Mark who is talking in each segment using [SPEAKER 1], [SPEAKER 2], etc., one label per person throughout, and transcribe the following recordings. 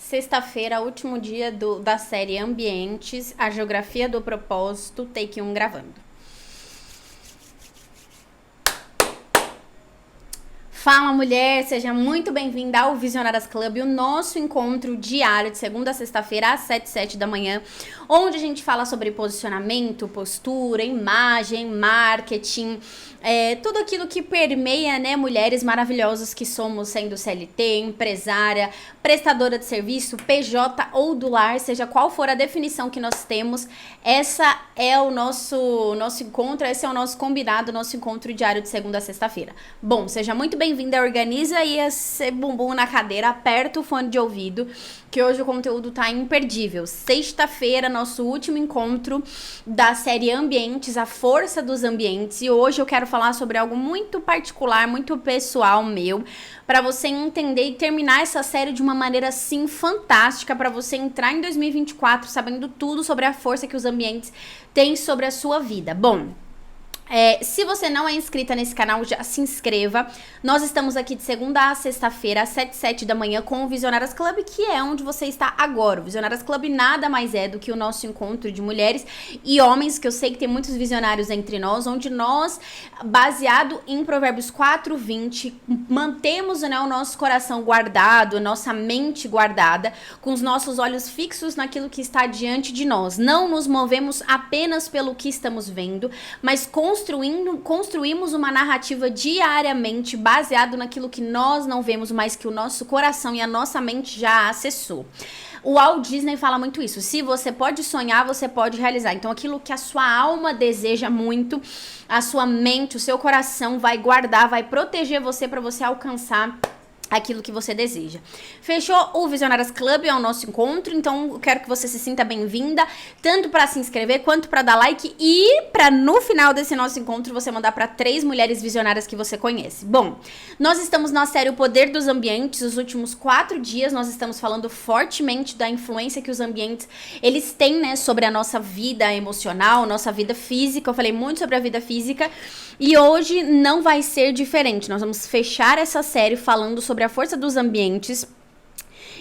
[SPEAKER 1] Sexta-feira, último dia da série Ambientes, a Geografia do Propósito, take 1 gravando. Fala, mulher! Seja muito bem-vinda ao Visionárias Club, o nosso encontro diário de segunda a sexta-feira às 7 da manhã, onde a gente fala sobre posicionamento, postura, imagem, marketing, tudo aquilo que permeia, né, mulheres maravilhosas que somos, sendo CLT, empresária, prestadora de serviço, PJ ou do lar, seja qual for a definição que nós temos, essa é o nosso encontro, esse é o nosso combinado, nosso encontro diário de segunda a sexta-feira. Bom, seja muito bem-vinda, organiza aí esse bumbum na cadeira, aperta o fone de ouvido, que hoje o conteúdo tá imperdível. Sexta-feira, nosso último encontro da série Ambientes, a força dos ambientes, e hoje eu quero falar sobre algo muito particular, muito pessoal meu, para você entender e terminar essa série de uma maneira assim fantástica, para você entrar em 2024 sabendo tudo sobre a força que os ambientes têm sobre a sua vida. Bom, se você não é inscrita nesse canal, já se inscreva. Nós estamos aqui de segunda a sexta-feira, às 7 da manhã, com o Visionárias Club, que é onde você está agora. O Visionárias Club nada mais é do que o nosso encontro de mulheres e homens, que eu sei que tem muitos visionários entre nós, onde nós, baseado em Provérbios 4:20, mantemos, né, o nosso coração guardado, nossa mente guardada, com os nossos olhos fixos naquilo que está diante de nós. Não nos movemos apenas pelo que estamos vendo, mas construímos uma narrativa diariamente baseado naquilo que nós não vemos, mas que o nosso coração e a nossa mente já acessou. O Walt Disney fala muito isso. Se você pode sonhar, você pode realizar. Então, aquilo que a sua alma deseja muito, a sua mente, o seu coração vai guardar, vai proteger você para você alcançar aquilo que você deseja. Fechou? O Visionárias Club é o nosso encontro, então eu quero que você se sinta bem-vinda, tanto para se inscrever quanto para dar like e para no final desse nosso encontro você mandar para 3 mulheres visionárias que você conhece. Bom, nós estamos na série O Poder dos Ambientes. Os últimos 4 dias nós estamos falando fortemente da influência que os ambientes eles têm, né, sobre a nossa vida emocional, nossa vida física. Eu falei muito sobre a vida física e hoje não vai ser diferente. Nós vamos fechar essa série falando sobre a força dos ambientes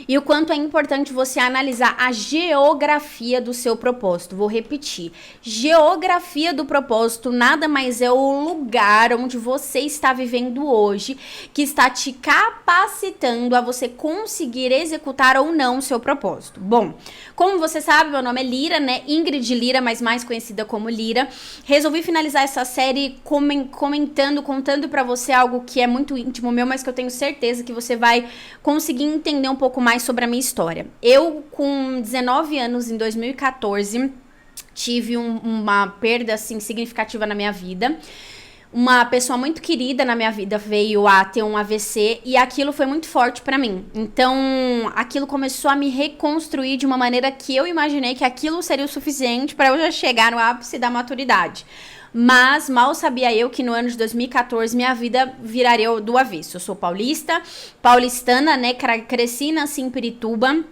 [SPEAKER 1] e o quanto é importante você analisar a geografia do seu propósito. Vou repetir. Geografia do propósito nada mais é o lugar onde você está vivendo hoje, que está te capacitando a você conseguir executar ou não o seu propósito. Bom, como você sabe, meu nome é Lira, né? Ingrid Lira, mas mais conhecida como Lira. Resolvi finalizar essa série contando pra você algo que é muito íntimo meu, mas que eu tenho certeza que você vai conseguir entender um pouco mais sobre a minha história. Eu, com 19 anos, em 2014, tive uma perda, assim, significativa na minha vida. Uma pessoa muito querida na minha vida veio a ter um AVC e aquilo foi muito forte pra mim. Então, aquilo começou a me reconstruir de uma maneira que eu imaginei que aquilo seria o suficiente para eu já chegar no ápice da maturidade. Mas mal sabia eu que no ano de 2014 minha vida viraria do avesso. Eu sou paulistana, né? Cresci e nasci em Pirituba.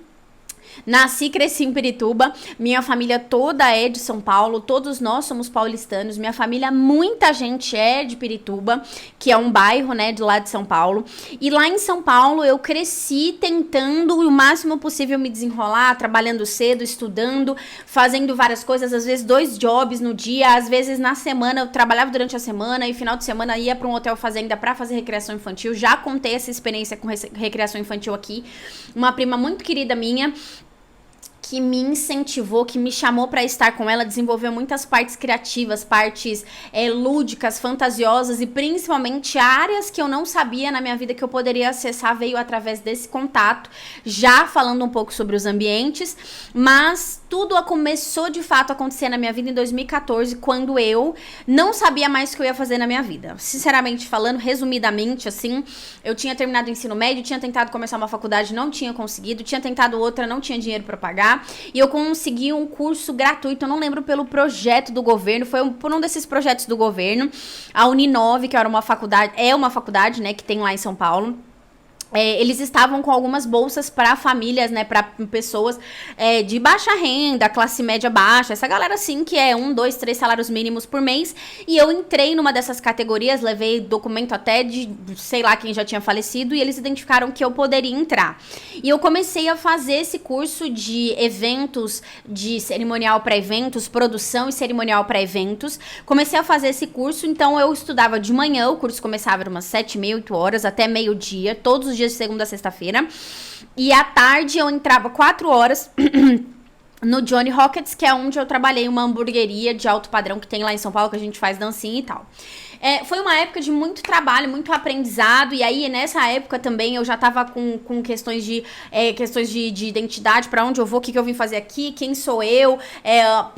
[SPEAKER 1] Cresci em Pirituba, minha família toda é de São Paulo, todos nós somos paulistanos, minha família, muita gente é de Pirituba, que é um bairro, né, de lá de São Paulo, e lá em São Paulo eu cresci tentando o máximo possível me desenrolar, trabalhando cedo, estudando, fazendo várias coisas, às vezes 2 jobs no dia, às vezes na semana, eu trabalhava durante a semana e final de semana ia para um hotel fazenda para fazer recreação infantil. Já contei essa experiência com recreação infantil aqui, uma prima muito querida minha, que me incentivou, que me chamou para estar com ela, desenvolveu muitas partes criativas, partes lúdicas, fantasiosas e principalmente áreas que eu não sabia na minha vida que eu poderia acessar, veio através desse contato, já falando um pouco sobre os ambientes, mas tudo começou de fato a acontecer na minha vida em 2014, quando eu não sabia mais o que eu ia fazer na minha vida. Sinceramente falando, resumidamente, assim, eu tinha terminado o ensino médio, tinha tentado começar uma faculdade, não tinha conseguido, tinha tentado outra, não tinha dinheiro para pagar, e eu consegui um curso gratuito, eu não lembro pelo projeto do governo, foi por um desses projetos do governo, a Uninove, que era uma faculdade, né, que tem lá em São Paulo. eles estavam com algumas bolsas para famílias, né, para pessoas de baixa renda, classe média baixa, essa galera assim que é 1, 2, 3 salários mínimos por mês, e eu entrei numa dessas categorias, levei documento até de sei lá quem já tinha falecido, e eles identificaram que eu poderia entrar. E eu comecei a fazer esse curso de eventos, de cerimonial para eventos, produção e cerimonial para eventos. Comecei a fazer esse curso, então eu estudava de manhã, o curso começava umas 7h30, 8 horas, até meio-dia, todos os dias de segunda a sexta-feira. E à tarde eu entrava 4 horas no Johnny Rockets, que é onde eu trabalhei, uma hamburgueria de alto padrão que tem lá em São Paulo, que a gente faz dancinha e tal. Foi uma época de muito trabalho, muito aprendizado, e aí nessa época também eu já tava com questões de identidade, pra onde eu vou, o que eu vim fazer aqui, quem sou eu,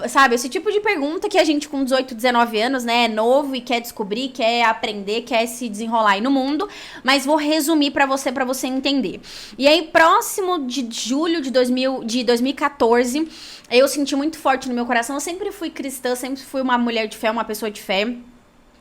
[SPEAKER 1] sabe, esse tipo de pergunta que a gente com 18, 19 anos, né, é novo e quer descobrir, quer aprender, quer se desenrolar aí no mundo, mas vou resumir pra você entender. E aí, próximo de julho de 2014, eu senti muito forte no meu coração, eu sempre fui cristã, sempre fui uma mulher de fé, uma pessoa de fé.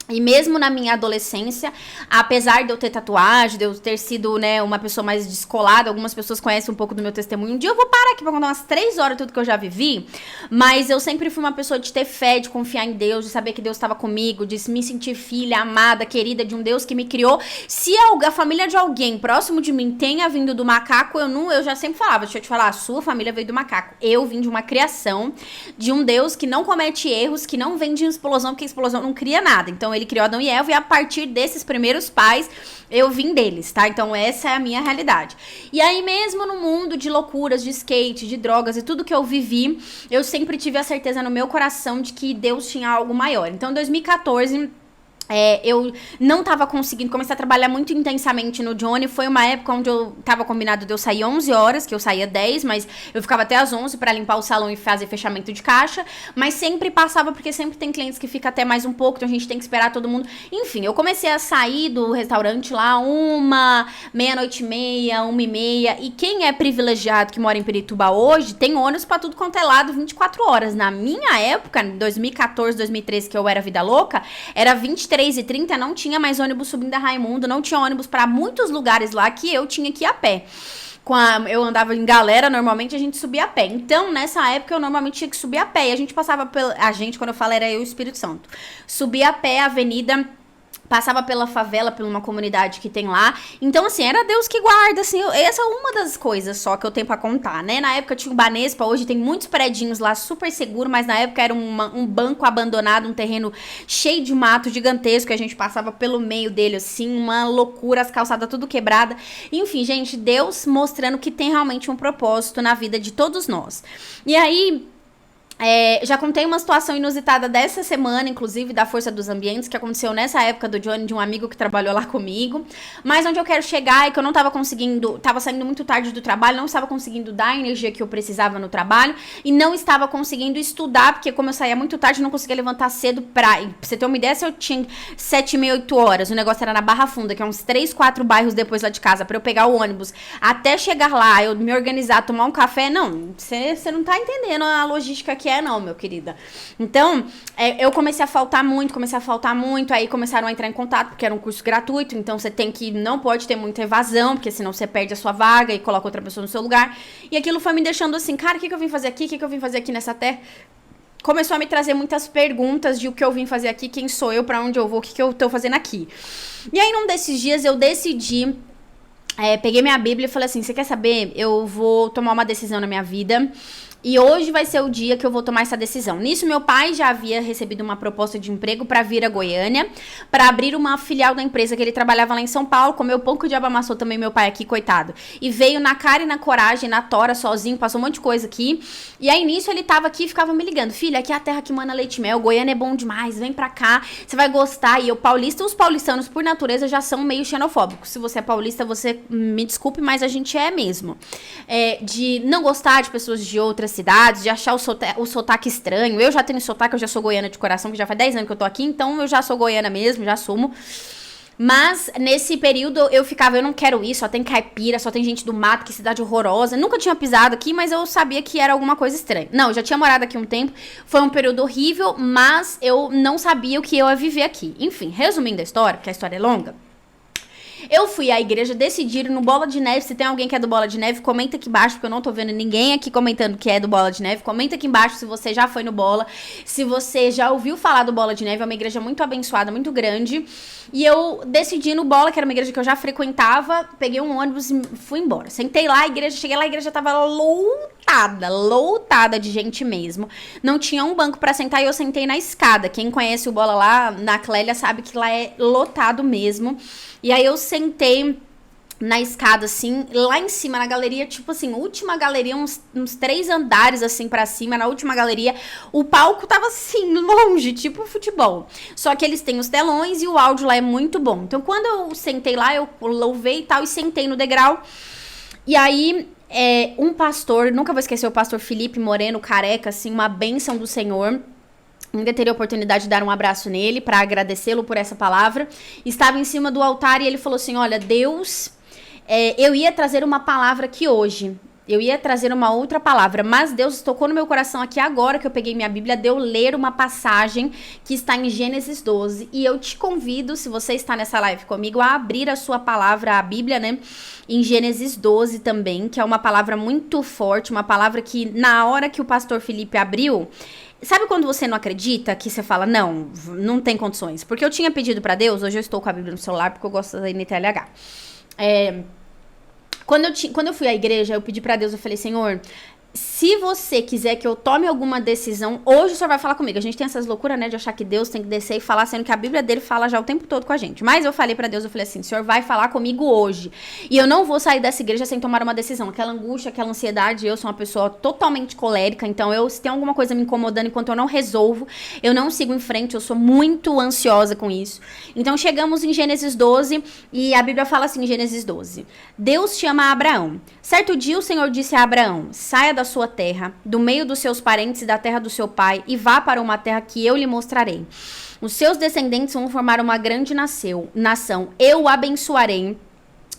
[SPEAKER 1] E mesmo na minha adolescência, apesar de eu ter tatuagem, de eu ter sido, né, uma pessoa mais descolada, algumas pessoas conhecem um pouco do meu testemunho. Um dia eu vou parar aqui pra contar umas 3 horas tudo que eu já vivi, mas eu sempre fui uma pessoa de ter fé, de confiar em Deus, de saber que Deus estava comigo, de me sentir filha, amada, querida de um Deus que me criou. Se a família de alguém próximo de mim tenha vindo do macaco, eu já sempre falava, deixa eu te falar, a sua família veio do macaco. Eu vim de uma criação de um Deus que não comete erros, que não vem de explosão, porque explosão não cria nada. Então, ele criou Adão e Eva, e a partir desses primeiros pais, eu vim deles, tá? Então, essa é a minha realidade. E aí, mesmo no mundo de loucuras, de skate, de drogas e tudo que eu vivi, eu sempre tive a certeza no meu coração de que Deus tinha algo maior. Então, em 2014... eu não tava conseguindo, comecei a trabalhar muito intensamente no Johnny. Foi uma época onde eu tava combinado de eu sair 11 horas, que eu saía 10, mas eu ficava até às 11 pra limpar o salão e fazer fechamento de caixa. Mas sempre passava, porque sempre tem clientes que ficam até mais um pouco, então a gente tem que esperar todo mundo. Enfim, eu comecei a sair do restaurante lá 1h30, 1h30. E quem é privilegiado que mora em Pirituba hoje, tem ônibus pra tudo quanto é lado 24 horas. Na minha época, em 2014, 2013, que eu era vida louca, era 23h30, não tinha mais ônibus subindo a Raimundo, não tinha ônibus pra muitos lugares lá que eu tinha que ir a pé. Eu andava em galera, normalmente a gente subia a pé. Então, nessa época, eu normalmente tinha que subir a pé. E a gente passava a gente, quando eu falo, era eu e o Espírito Santo. Subia a pé a avenida, passava pela favela, por uma comunidade que tem lá. Então, assim, era Deus que guarda, assim. Essa é uma das coisas só que eu tenho pra contar, né? Na época tinha o Banespa, hoje tem muitos predinhos lá, super seguro, mas na época era um banco abandonado, um terreno cheio de mato gigantesco, a gente passava pelo meio dele, assim, uma loucura, as calçadas tudo quebrada. Enfim, gente, Deus mostrando que tem realmente um propósito na vida de todos nós. E aí... já contei uma situação inusitada dessa semana, inclusive, da Força dos Ambientes, que aconteceu nessa época do Johnny, de um amigo que trabalhou lá comigo. Mas onde eu quero chegar é que eu não tava conseguindo, tava saindo muito tarde do trabalho, não estava conseguindo dar a energia que eu precisava no trabalho e não estava conseguindo estudar, porque como eu saía muito tarde, eu não conseguia levantar cedo pra você ter uma ideia, se eu tinha 7h30, 8 horas, o negócio era na Barra Funda, que é uns 3, 4 bairros depois lá de casa, pra eu pegar o ônibus, até chegar lá, eu me organizar, tomar um café, não, você não tá entendendo a logística aqui. Não, meu querida. Então, eu comecei a faltar muito, aí começaram a entrar em contato, porque era um curso gratuito, então você não pode ter muita evasão, porque senão você perde a sua vaga e coloca outra pessoa no seu lugar. E aquilo foi me deixando assim, cara, o que eu vim fazer aqui? O que eu vim fazer aqui nessa terra? Começou a me trazer muitas perguntas de o que eu vim fazer aqui, quem sou eu, pra onde eu vou, o que eu tô fazendo aqui. E aí, num desses dias, eu decidi... peguei minha Bíblia e falei assim, você quer saber? Eu vou tomar uma decisão na minha vida e hoje vai ser o dia que eu vou tomar essa decisão. Nisso, meu pai já havia recebido uma proposta de emprego para vir a Goiânia, para abrir uma filial da empresa que ele trabalhava lá em São Paulo, comeu pouco de amassou também meu pai aqui, coitado. E veio na cara e na coragem, na tora, sozinho, passou um monte de coisa aqui. E aí, nisso, ele tava aqui e ficava me ligando. Filha, aqui é a terra que mana leite e mel, Goiânia é bom demais, vem pra cá, você vai gostar. E eu paulista, os paulistanos, por natureza, já são meio xenofóbicos. Se você é paulista, você me desculpe, mas a gente é mesmo. De não gostar de pessoas de outras cidades, de achar o sotaque estranho. Eu já tenho sotaque, eu já sou goiana de coração, que já faz 10 anos que eu tô aqui, então eu já sou goiana mesmo, já assumo. Mas nesse período eu não quero isso, só tem caipira, só tem gente do mato, que cidade horrorosa. Nunca tinha pisado aqui, mas eu sabia que era alguma coisa estranha. Não, eu já tinha morado aqui um tempo, foi um período horrível, mas eu não sabia o que eu ia viver aqui. Enfim, resumindo a história, porque a história é longa. Eu fui à igreja, decidiram no Bola de Neve. Se tem alguém que é do Bola de Neve, comenta aqui embaixo, porque eu não tô vendo ninguém aqui comentando que é do Bola de Neve. Comenta aqui embaixo se você já foi no Bola, se você já ouviu falar do Bola de Neve. É uma igreja muito abençoada, muito grande. E eu decidi no Bola, que era uma igreja que eu já frequentava, peguei um ônibus e fui embora. Sentei lá, a igreja, cheguei lá, a igreja tava lotada de gente mesmo. Não tinha um banco pra sentar e eu sentei na escada. Quem conhece o Bola lá na Clélia sabe que lá é lotado mesmo. E aí eu sentei na escada, assim, lá em cima, na galeria, tipo assim, última galeria, uns 3 andares, assim, pra cima, na última galeria, o palco tava, assim, longe, tipo futebol. Só que eles têm os telões e o áudio lá é muito bom. Então, quando eu sentei lá, eu louvei e tal, e sentei no degrau, e aí, um pastor, nunca vou esquecer o pastor Felipe Moreno, careca, assim, uma bênção do Senhor. Ainda teria a oportunidade de dar um abraço nele para agradecê-lo por essa palavra. Estava em cima do altar e ele falou assim, olha, Deus... eu ia trazer uma palavra aqui hoje. Eu ia trazer uma outra palavra, mas Deus tocou no meu coração aqui agora que eu peguei minha Bíblia, de eu ler uma passagem que está em Gênesis 12. E eu te convido, se você está nessa live comigo, a abrir a sua palavra, a Bíblia, né? Em Gênesis 12 também, que é uma palavra muito forte, uma palavra que na hora que o pastor Felipe abriu... Sabe quando você não acredita, que você fala, não tem condições? Porque eu tinha pedido pra Deus, hoje eu estou com a Bíblia no celular, porque eu gosto da NTLH. Quando eu fui à igreja, eu pedi pra Deus, eu falei, Senhor, se você quiser que eu tome alguma decisão, hoje o Senhor vai falar comigo. A gente tem essas loucuras, né, de achar que Deus tem que descer e falar, sendo que a Bíblia dele fala já o tempo todo com a gente. Mas eu falei pra Deus, eu falei assim, o Senhor vai falar comigo hoje. E eu não vou sair dessa igreja sem tomar uma decisão. Aquela angústia, aquela ansiedade, eu sou uma pessoa totalmente colérica, então se tem alguma coisa me incomodando enquanto eu não resolvo, eu não sigo em frente, eu sou muito ansiosa com isso. Então chegamos em Gênesis 12 e a Bíblia fala assim em Gênesis 12. Deus chama Abraão. Certo dia o Senhor disse a Abraão, saia da sua terra, do meio dos seus parentes e da terra do seu pai, e vá para uma terra que eu lhe mostrarei. Os seus descendentes vão formar uma grande nação. Eu o abençoarei.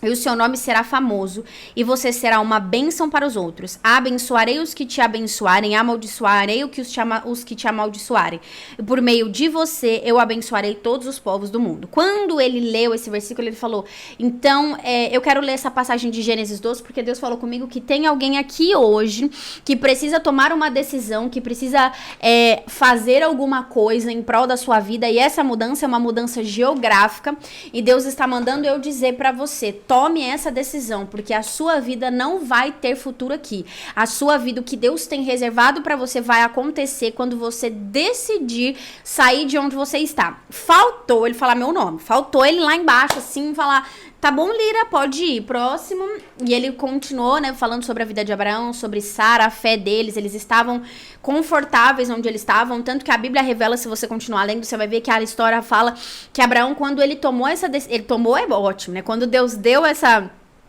[SPEAKER 1] E o seu nome será famoso, e você será uma bênção para os outros. Abençoarei os que te abençoarem, amaldiçoarei os que te amaldiçoarem. E por meio de você, eu abençoarei todos os povos do mundo. Quando ele leu esse versículo, ele falou, então, eu quero ler essa passagem de Gênesis 12, porque Deus falou comigo que tem alguém aqui hoje que precisa tomar uma decisão, que precisa fazer alguma coisa em prol da sua vida, e essa mudança é uma mudança geográfica, e Deus está mandando eu dizer para você, tome essa decisão, porque a sua vida não vai ter futuro aqui. A sua vida, o que Deus tem reservado para você vai acontecer quando você decidir sair de onde você está. Faltou ele falar meu nome. Faltou ele lá embaixo, assim, falar... Tá bom, Lira, pode ir. Próximo. E ele continuou, né, falando sobre a vida de Abraão, sobre Sara, a fé deles. Eles estavam confortáveis onde eles estavam. Tanto que a Bíblia revela, se você continuar lendo, você vai ver que a história fala que Abraão, quando ele tomou essa decisão... Ele tomou, é ótimo, né? Quando Deus deu essa...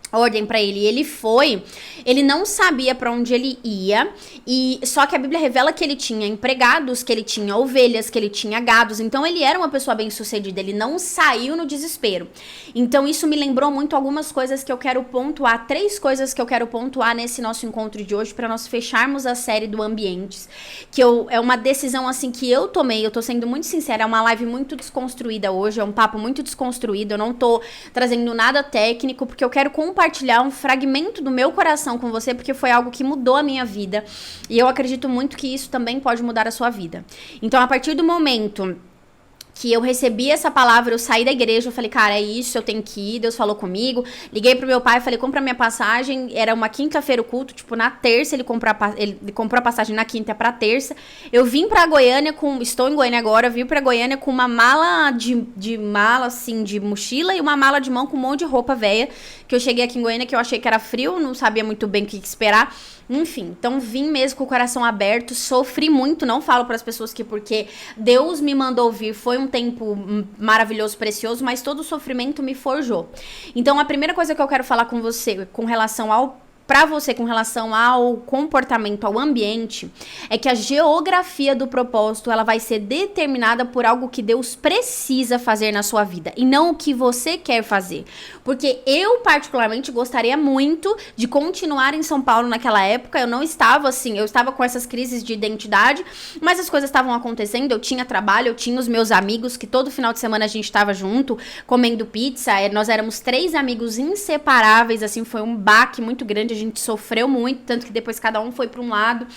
[SPEAKER 1] ordem pra ele, e ele foi, ele não sabia pra onde ele ia, e só que a Bíblia revela que ele tinha empregados, que ele tinha ovelhas, que ele tinha gados, então ele era uma pessoa bem sucedida, ele não saiu no desespero. Então isso me lembrou muito algumas coisas que eu quero pontuar, 3 coisas que eu quero pontuar nesse nosso encontro de hoje, pra nós fecharmos a série do Ambientes, que é uma decisão assim que eu tomei, eu tô sendo muito sincera, é uma live muito desconstruída hoje, é um papo muito desconstruído, eu não tô trazendo nada técnico, porque eu quero compartilhar um fragmento do meu coração com você, porque foi algo que mudou a minha vida, e eu acredito muito que isso também pode mudar a sua vida. Então, a partir do momento que eu recebi essa palavra, eu saí da igreja, eu falei, cara, é isso, eu tenho que ir, Deus falou comigo, liguei pro meu pai, falei, compra minha passagem, era uma quinta-feira o culto, tipo, na terça ele comprou a passagem na quinta pra terça, eu vim pra Goiânia estou em Goiânia agora, vim pra Goiânia com uma mala de mala, assim, de mochila, e uma mala de mão com um monte de roupa velha, que eu cheguei aqui em Goiânia, que eu achei que era frio, não sabia muito bem o que esperar. Enfim, então vim mesmo com o coração aberto, sofri muito, não falo para as pessoas que porque Deus me mandou vir, foi um tempo maravilhoso, precioso, mas todo o sofrimento me forjou. Então a primeira coisa que eu quero falar com você, com relação ao para você com relação ao comportamento, ao ambiente, é que a geografia do propósito, ela vai ser determinada por algo que Deus precisa fazer na sua vida e não o que você quer fazer. Porque eu particularmente gostaria muito de continuar em São Paulo naquela época. Eu não estava assim, eu estava com essas crises de identidade, mas as coisas estavam acontecendo, eu tinha trabalho, eu tinha os meus amigos que todo final de semana a gente estava junto, comendo pizza, nós éramos 3 amigos inseparáveis, assim, foi um baque muito grande, a gente sofreu muito, tanto que depois cada um foi para um lado,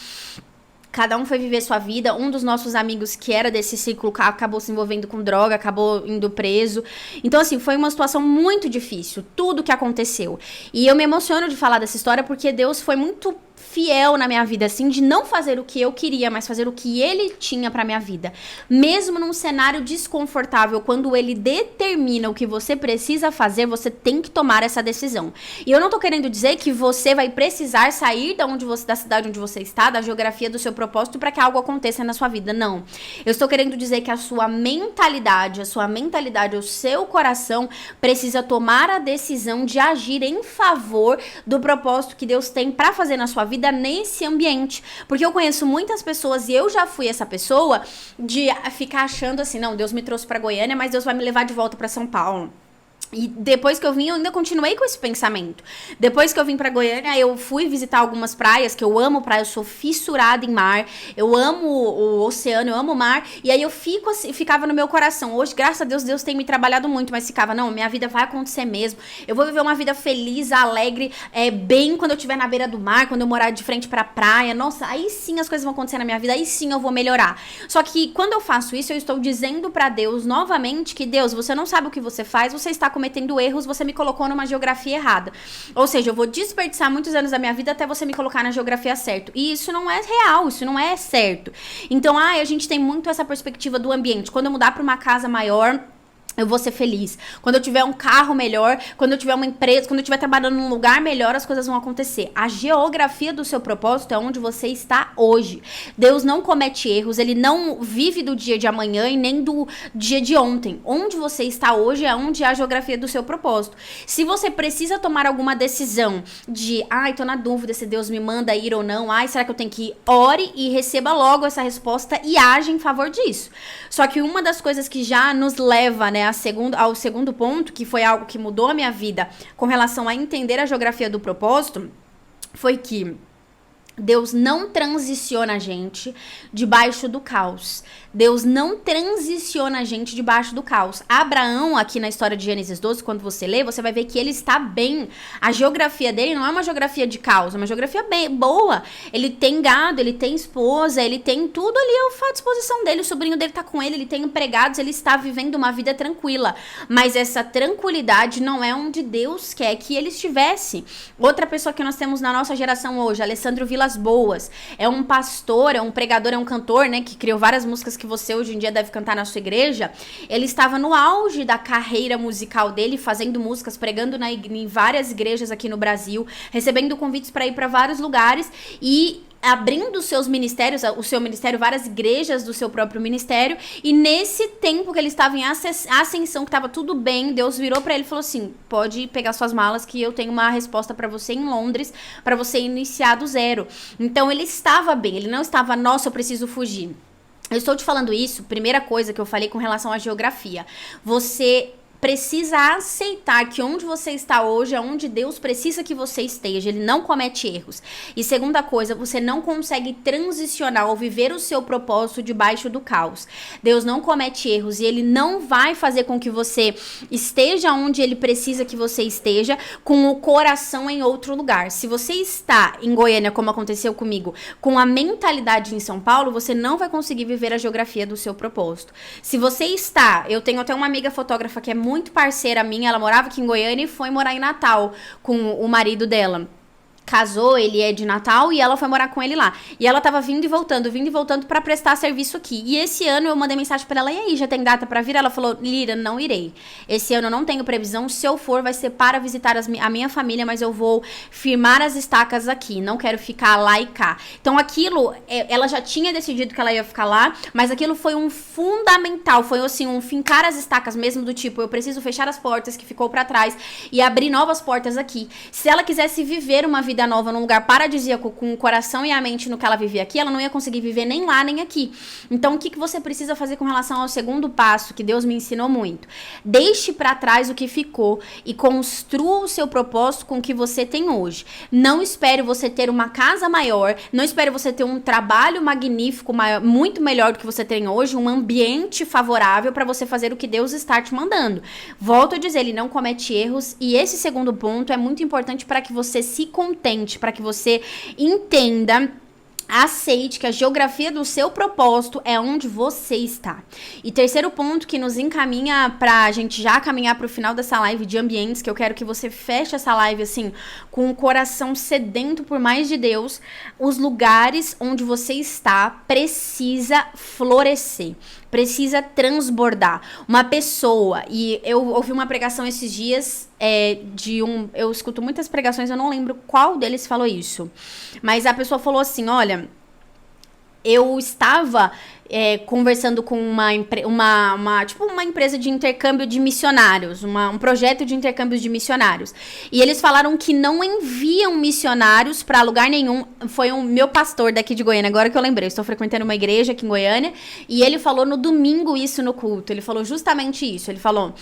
[SPEAKER 1] cada um foi viver sua vida. Um dos nossos amigos que era desse ciclo acabou se envolvendo com droga, acabou indo preso. Então, assim, foi uma situação muito difícil, tudo que aconteceu. E eu me emociono de falar dessa história porque Deus foi muito fiel na minha vida, assim, de não fazer o que eu queria, mas fazer o que ele tinha pra minha vida. Mesmo num cenário desconfortável, quando ele determina o que você precisa fazer, você tem que tomar essa decisão. E eu não tô querendo dizer que você vai precisar sair da cidade onde você está, da geografia do seu propósito, para que algo aconteça na sua vida. Não. Eu estou querendo dizer que a sua mentalidade, o seu coração precisa tomar a decisão de agir em favor do propósito que Deus tem pra fazer na sua vida nesse ambiente. Porque eu conheço muitas pessoas e eu já fui essa pessoa de ficar achando assim, não, Deus me trouxe pra Goiânia, mas Deus vai me levar de volta pra São Paulo. E depois que eu vim, eu ainda continuei com esse pensamento. Depois que eu vim pra Goiânia, eu fui visitar algumas praias, que eu amo praia, eu sou fissurada em mar, eu amo o oceano, eu amo o mar, e aí eu ficava no meu coração. Hoje, graças a Deus, Deus tem me trabalhado muito, mas ficava, não, minha vida vai acontecer mesmo, eu vou viver uma vida feliz, alegre, bem quando eu estiver na beira do mar, quando eu morar de frente pra praia, nossa, aí sim as coisas vão acontecer na minha vida, aí sim eu vou melhorar. Só que quando eu faço isso, eu estou dizendo pra Deus novamente que, Deus, você não sabe o que você faz, você está cometendo erros, você me colocou numa geografia errada. Ou seja, eu vou desperdiçar muitos anos da minha vida até você me colocar na geografia certa. E isso não é real, isso não é certo. Então, a gente tem muito essa perspectiva do ambiente. Quando eu mudar para uma casa maior, eu vou ser feliz. Quando eu tiver um carro melhor, quando eu tiver uma empresa, quando eu estiver trabalhando num lugar melhor, as coisas vão acontecer. A geografia do seu propósito é onde você está hoje. Deus não comete erros, ele não vive do dia de amanhã e nem do dia de ontem. Onde você está hoje é onde é a geografia do seu propósito. Se você precisa tomar alguma decisão de, tô na dúvida se Deus me manda ir ou não, será que eu tenho que ir? Ore e receba logo essa resposta e age em favor disso. Só que uma das coisas que já nos leva, ao segundo ponto, que foi algo que mudou a minha vida com relação a entender a geografia do propósito, foi que Deus não transiciona a gente debaixo do caos. Deus não transiciona a gente debaixo do caos. Abraão, aqui na história de Gênesis 12, quando você lê, você vai ver que ele está bem. A geografia dele não é uma geografia de caos, é uma geografia bem boa. Ele tem gado, ele tem esposa, ele tem tudo ali à disposição dele. O sobrinho dele tá com ele, ele tem empregados, ele está vivendo uma vida tranquila. Mas essa tranquilidade não é onde Deus quer que ele estivesse. Outra pessoa que nós temos na nossa geração hoje, Alessandro Vilas Boas, é um pastor, é um pregador, é um cantor, que criou várias músicas que você hoje em dia deve cantar na sua igreja. Ele estava no auge da carreira musical dele, fazendo músicas, pregando em várias igrejas aqui no Brasil, recebendo convites para ir para vários lugares e abrindo seus ministérios, o seu ministério, várias igrejas do seu próprio ministério. E nesse tempo que ele estava em ascensão, que estava tudo bem, Deus virou para ele e falou assim, pode pegar suas malas que eu tenho uma resposta para você em Londres, para você iniciar do zero. Então ele estava bem, ele não estava, nossa, eu preciso fugir. Eu estou te falando isso, primeira coisa que eu falei com relação à geografia. Você precisa aceitar que onde você está hoje é onde Deus precisa que você esteja. Ele não comete erros. E segunda coisa, você não consegue transicionar ou viver o seu propósito debaixo do caos. Deus não comete erros e ele não vai fazer com que você esteja onde ele precisa que você esteja com o coração em outro lugar. Se você está em Goiânia, como aconteceu comigo, com a mentalidade em São Paulo, você não vai conseguir viver a geografia do seu propósito. Se você está, eu tenho até uma amiga fotógrafa que é muito parceira minha, ela morava aqui em Goiânia e foi morar em Natal com o marido dela. Casou, ele é de Natal e ela foi morar com ele lá. E ela tava vindo e voltando pra prestar serviço aqui. E esse ano eu mandei mensagem pra ela, e aí, já tem data pra vir? Ela falou, Lira, não irei. Esse ano eu não tenho previsão, se eu for vai ser para visitar a minha família, mas eu vou firmar as estacas aqui, não quero ficar lá e cá. Então aquilo, ela já tinha decidido que ela ia ficar lá, mas aquilo foi um fundamental, foi assim, um fincar as estacas mesmo do tipo, eu preciso fechar as portas que ficou pra trás e abrir novas portas aqui. Se ela quisesse viver uma vida vida nova num lugar paradisíaco, com o coração e a mente no que ela vivia aqui, ela não ia conseguir viver nem lá, nem aqui. Então, o que você precisa fazer com relação ao segundo passo, que Deus me ensinou muito? Deixe pra trás o que ficou e construa o seu propósito com o que você tem hoje. Não espere você ter uma casa maior, não espere você ter um trabalho magnífico, maior, muito melhor do que você tem hoje, um ambiente favorável para você fazer o que Deus está te mandando. Volto a dizer, ele não comete erros, e esse segundo ponto é muito importante para que você se contente, para que você entenda, aceite que a geografia do seu propósito é onde você está. E terceiro ponto que nos encaminha pra gente já caminhar pro final dessa live de ambientes, que eu quero que você feche essa live assim, com o coração sedento por mais de Deus. Os lugares onde você está precisa florescer, precisa transbordar. Uma pessoa, e eu ouvi uma pregação esses dias, eu escuto muitas pregações, eu não lembro qual deles falou isso, mas a pessoa falou assim, olha, eu estava conversando com uma empresa de intercâmbio de missionários, um projeto de intercâmbio de missionários. E eles falaram que não enviam missionários para lugar nenhum. Foi um meu pastor daqui de Goiânia, agora que eu lembrei. Eu estou frequentando uma igreja aqui em Goiânia, e ele falou no domingo isso no culto. Ele falou justamente isso. Ele falou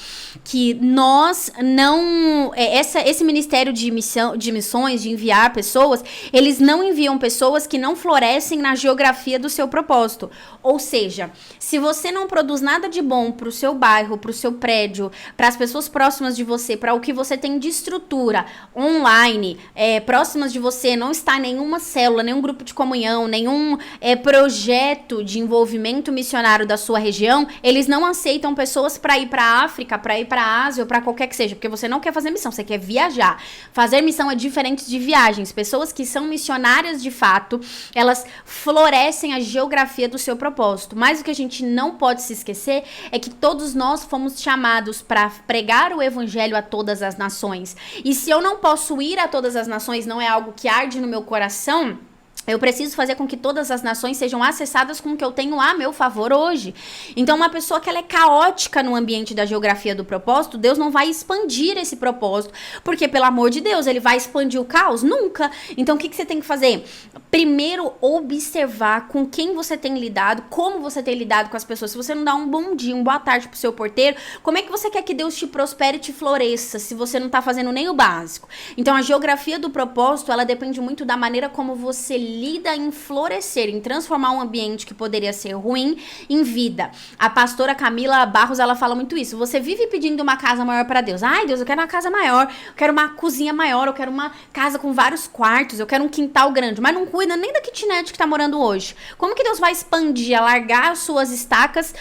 [SPEAKER 1] que nós não... esse ministério de missões, de enviar pessoas, eles não enviam pessoas que não florescem na geografia do seu propósito. Ou seja, se você não produz nada de bom pro seu bairro, pro seu prédio, para as pessoas próximas de você, para o que você tem de estrutura online, próximas de você, não está nenhuma célula, nenhum grupo de comunhão, nenhum projeto de envolvimento missionário da sua região, eles não aceitam pessoas para ir para a África, para ir para a Ásia ou para qualquer que seja, porque você não quer fazer missão, você quer viajar. Fazer missão é diferente de viagens. Pessoas que são missionárias de fato, elas florescem a geografia do seu propósito. Mas o que a gente não pode se esquecer é que todos nós fomos chamados para pregar o evangelho a todas as nações. E se eu não posso ir a todas as nações, não é algo que arde no meu coração, eu preciso fazer com que todas as nações sejam acessadas com o que eu tenho a meu favor hoje. Então, uma pessoa que ela é caótica no ambiente da geografia do propósito, Deus não vai expandir esse propósito. Porque, pelo amor de Deus, ele vai expandir o caos? Nunca. Então, o que você tem que fazer? Primeiro, observar com quem você tem lidado, como você tem lidado com as pessoas. Se você não dá um bom dia, uma boa tarde pro seu porteiro, como é que você quer que Deus te prospere e te floresça se você não tá fazendo nem o básico? Então, a geografia do propósito, ela depende muito da maneira como você lida em florescer, em transformar um ambiente que poderia ser ruim em vida. A pastora Camila Barros, ela fala muito isso. Você vive pedindo uma casa maior para Deus. Ai, Deus, eu quero uma casa maior, eu quero uma cozinha maior, eu quero uma casa com vários quartos, eu quero um quintal grande, mas não cuida nem da kitnet que tá morando hoje. Como que Deus vai expandir, alargar as suas estacas,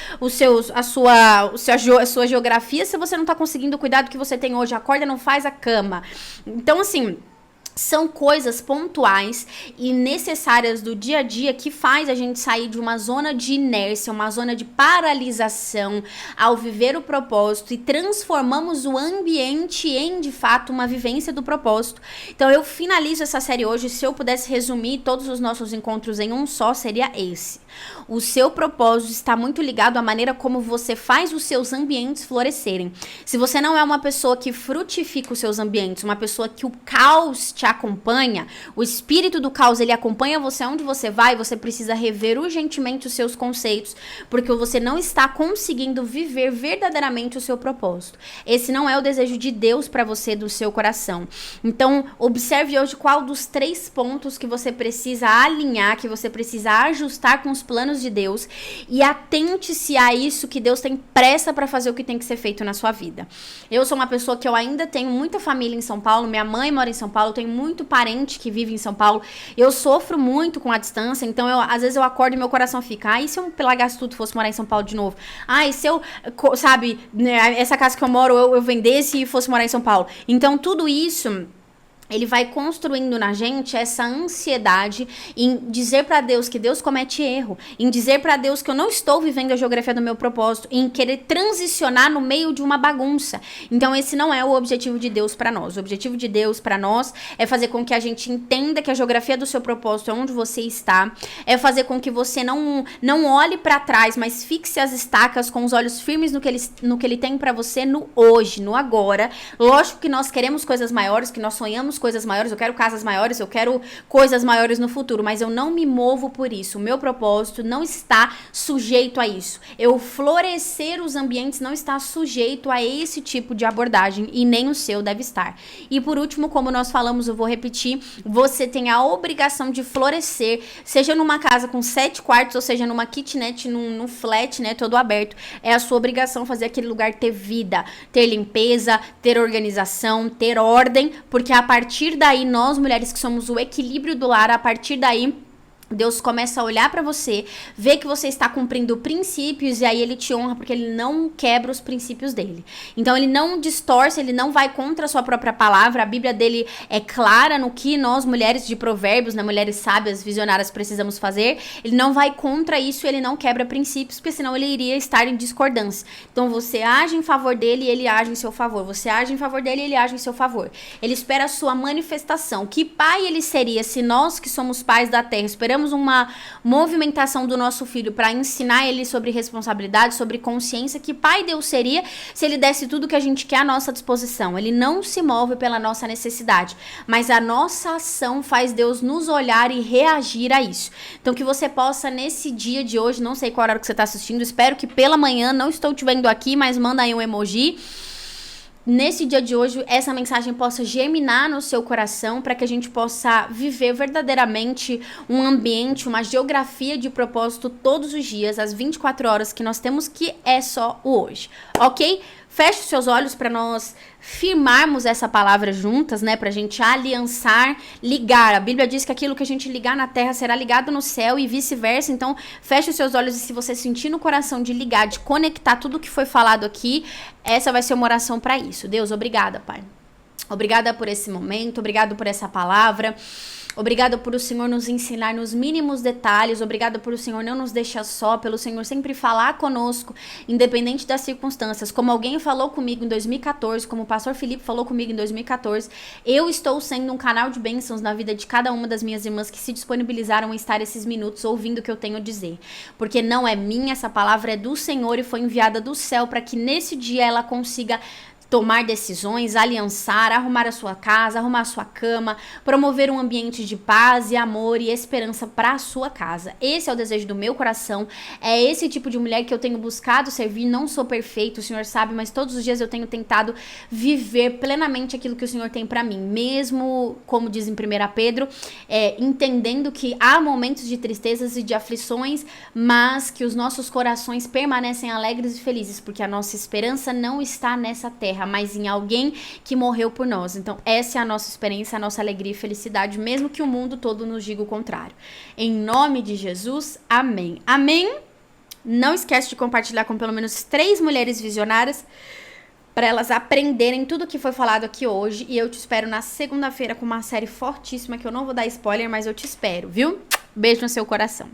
[SPEAKER 1] a sua geografia, se você não tá conseguindo cuidar do que você tem hoje? Acorda, não faz a cama. Então, assim, são coisas pontuais e necessárias do dia a dia que faz a gente sair de uma zona de inércia, uma zona de paralisação ao viver o propósito, e transformamos o ambiente em, de fato, uma vivência do propósito. Então, eu finalizo essa série hoje. Se eu pudesse resumir todos os nossos encontros em um só, seria esse. O seu propósito está muito ligado à maneira como você faz os seus ambientes florescerem. Se você não é uma pessoa que frutifica os seus ambientes, uma pessoa que o caos te acompanha, o espírito do caos, ele acompanha você aonde você vai, você precisa rever urgentemente os seus conceitos, porque você não está conseguindo viver verdadeiramente o seu propósito. Esse não é o desejo de Deus para você, do seu coração. Então, observe hoje qual dos 3 pontos que você precisa alinhar, que você precisa ajustar com os planos de Deus, e atente-se a isso, que Deus tem pressa para fazer o que tem que ser feito na sua vida. Eu sou uma pessoa que eu ainda tenho muita família em São Paulo, minha mãe mora em São Paulo, eu tenho muito parente que vive em São Paulo, eu sofro muito com a distância, então às vezes eu acordo e meu coração fica, e se eu largasse tudo e fosse morar em São Paulo de novo? E se eu, sabe, né, essa casa que eu moro, eu vendesse e fosse morar em São Paulo? Então tudo isso, ele vai construindo na gente essa ansiedade em dizer pra Deus que Deus comete erro, em dizer pra Deus que eu não estou vivendo a geografia do meu propósito, em querer transicionar no meio de uma bagunça. Então esse não é o objetivo de Deus pra nós. O objetivo de Deus pra nós é fazer com que a gente entenda que a geografia do seu propósito é onde você está, é fazer com que você não olhe pra trás, mas fixe as estacas com os olhos firmes no que ele tem pra você no hoje, no agora. Lógico que nós queremos coisas maiores, que nós sonhamos queremos coisas maiores, eu quero casas maiores, eu quero coisas maiores no futuro, mas eu não me movo por isso. O meu propósito não está sujeito a isso. Eu florescer os ambientes não está sujeito a esse tipo de abordagem e nem o seu deve estar. E por último, como nós falamos, eu vou repetir, você tem a obrigação de florescer, seja numa casa com 7 quartos, ou seja numa kitnet, num flat, né, todo aberto. É a sua obrigação fazer aquele lugar ter vida, ter limpeza, ter organização, ter ordem, porque a partir daí, nós mulheres que somos o equilíbrio do lar, a partir daí Deus começa a olhar pra você, ver que você está cumprindo princípios e aí ele te honra porque ele não quebra os princípios dele. Então ele não distorce, ele não vai contra a sua própria palavra. A Bíblia dele é clara no que nós mulheres de provérbios, né, mulheres sábias, visionárias precisamos fazer. Ele não vai contra isso, ele não quebra princípios, porque senão ele iria estar em discordância. Então você age em favor dele e ele age em seu favor. Você age em favor dele e ele age em seu favor. Ele espera a sua manifestação. Que pai ele seria se nós que somos pais da terra esperamos uma movimentação do nosso filho para ensinar ele sobre responsabilidade, sobre consciência? Que pai Deus seria se ele desse tudo que a gente quer à nossa disposição? Ele não se move pela nossa necessidade, mas a nossa ação faz Deus nos olhar e reagir a isso. Então que você possa nesse dia de hoje, não sei qual horário que você está assistindo, espero que pela manhã, não estou te vendo aqui, mas manda aí um emoji. Nesse dia de hoje, essa mensagem possa germinar no seu coração para que a gente possa viver verdadeiramente um ambiente, uma geografia de propósito todos os dias, às 24 horas que nós temos, que é só o hoje, ok? Feche os seus olhos para nós firmarmos essa palavra juntas, né? Pra gente aliançar, ligar. A Bíblia diz que aquilo que a gente ligar na terra será ligado no céu e vice-versa. Então, feche os seus olhos e se você sentir no coração de ligar, de conectar tudo que foi falado aqui, essa vai ser uma oração para isso. Deus, obrigada, Pai. Obrigada por esse momento, obrigado por essa palavra. Obrigada por o Senhor nos ensinar nos mínimos detalhes. Obrigada por o Senhor não nos deixar só, pelo Senhor sempre falar conosco, independente das circunstâncias. Como alguém falou comigo em 2014, como o pastor Felipe falou comigo em 2014, eu estou sendo um canal de bênçãos na vida de cada uma das minhas irmãs que se disponibilizaram a estar esses minutos ouvindo o que eu tenho a dizer. Porque não é minha, essa palavra é do Senhor e foi enviada do céu para que nesse dia ela consiga tomar decisões, aliançar, arrumar a sua casa, arrumar a sua cama, promover um ambiente de paz e amor e esperança para a sua casa. Esse é o desejo do meu coração, é esse tipo de mulher que eu tenho buscado servir. Não sou perfeito, o Senhor sabe, mas todos os dias eu tenho tentado viver plenamente aquilo que o Senhor tem para mim, mesmo, como diz em 1 Pedro, entendendo que há momentos de tristezas e de aflições, mas que os nossos corações permanecem alegres e felizes, porque a nossa esperança não está nessa terra, mas em alguém que morreu por nós. Então essa é a nossa experiência, a nossa alegria e felicidade, mesmo que o mundo todo nos diga o contrário. Em nome de Jesus, amém. Amém? Não esquece de compartilhar com pelo menos 3 mulheres visionárias para elas aprenderem tudo o que foi falado aqui hoje. E eu te espero na segunda-feira com uma série fortíssima que eu não vou dar spoiler, mas eu te espero, viu? Beijo no seu coração.